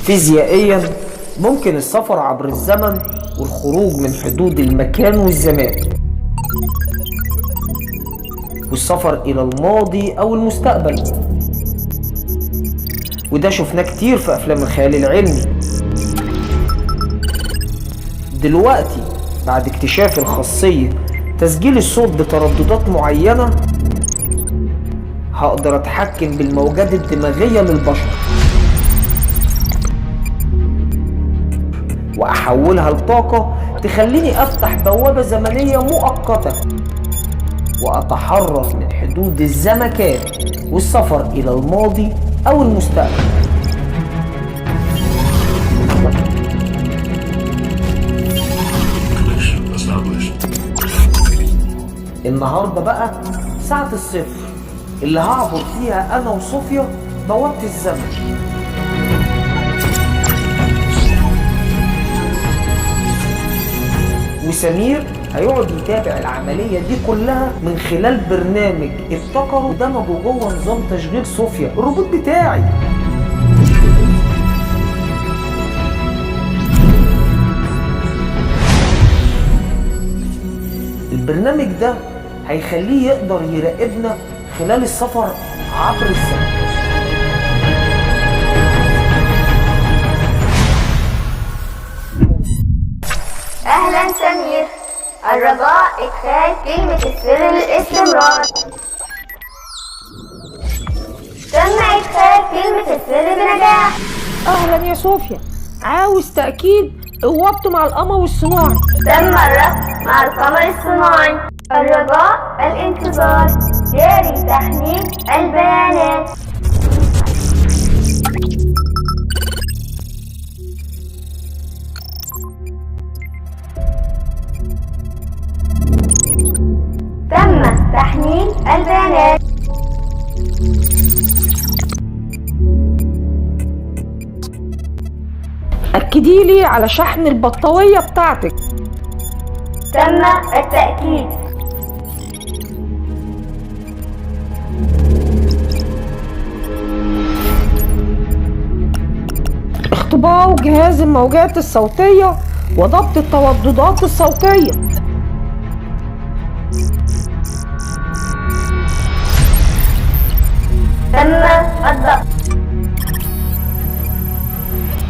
فيزيائيا ممكن السفر عبر الزمن والخروج من حدود المكان والزمان، والسفر إلى الماضي أو المستقبل، وده شفناه كتير في أفلام الخيال العلمي. دلوقتي بعد اكتشاف الخاصية تسجيل الصوت بترددات معينة، هقدر أتحكم بالموجات الدماغية للبشر وأحولها لطاقة تخليني أفتح بوابة زمنية مؤقتة وأتحرك من حدود الزمكان والسفر إلى الماضي أو المستقبل. النهاردة بقى ساعة الصفر اللي هعبر فيها أنا وصوفيا بوابة الزمن، وسمير هيقعد يتابع العملية دي كلها من خلال برنامج ابتكره ودمجه جوه نظام تشغيل صوفيا الروبوت بتاعي. البرنامج ده هيخليه يقدر يراقبنا خلال السفر عبر الزمن. أهلا سمير، الرجاء إدخال كلمة السر للاستمرار. تم إدخال كلمة السر بنجاح. أهلا يا صوفيا، عاوز تأكيد قوابته مع القمر الصناعي. تم الربط مع القمر الصناعي. الرجاء الانتظار، جاري تحميل البيانات. تم تحميل البيانات. أكدي لي على شحن البطارية بتاعتك. تم التأكيد. اختبار جهاز الموجات الصوتية وضبط الترددات الصوتية. تم الضبط.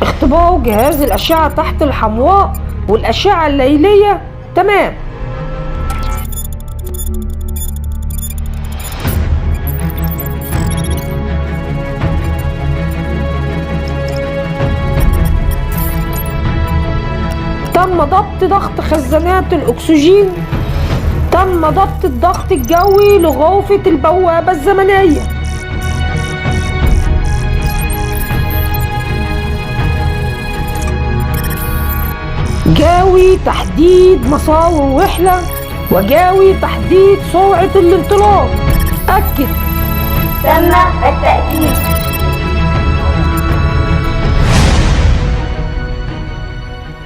اختبار جهاز الأشعة تحت الحمراء والأشعة الليلية. تمام. تم ضبط خزانات الأكسجين. تم ضبط الضغط الجوي لغرفة البوابة الزمنية. جاوي تحديد مسار الرحلة وجاوي تحديد سرعة الانطلاق. أكد. تم التأكيد.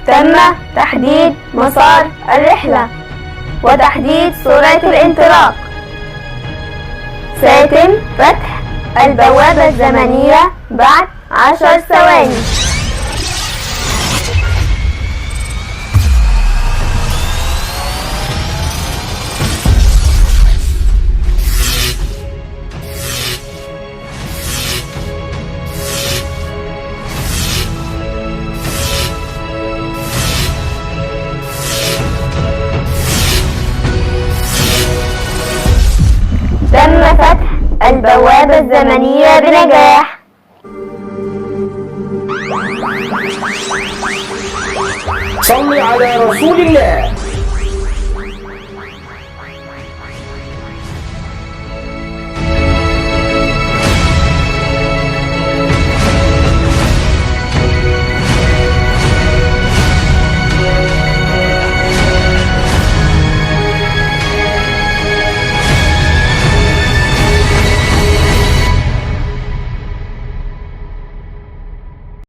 تم تحديد مسار الرحلة وتحديد سرعة الانطلاق. سيتم فتح البوابة الزمنية بعد 10 ثواني. تم فتح البوابة الزمنية بنجاح. صلي على رسول الله.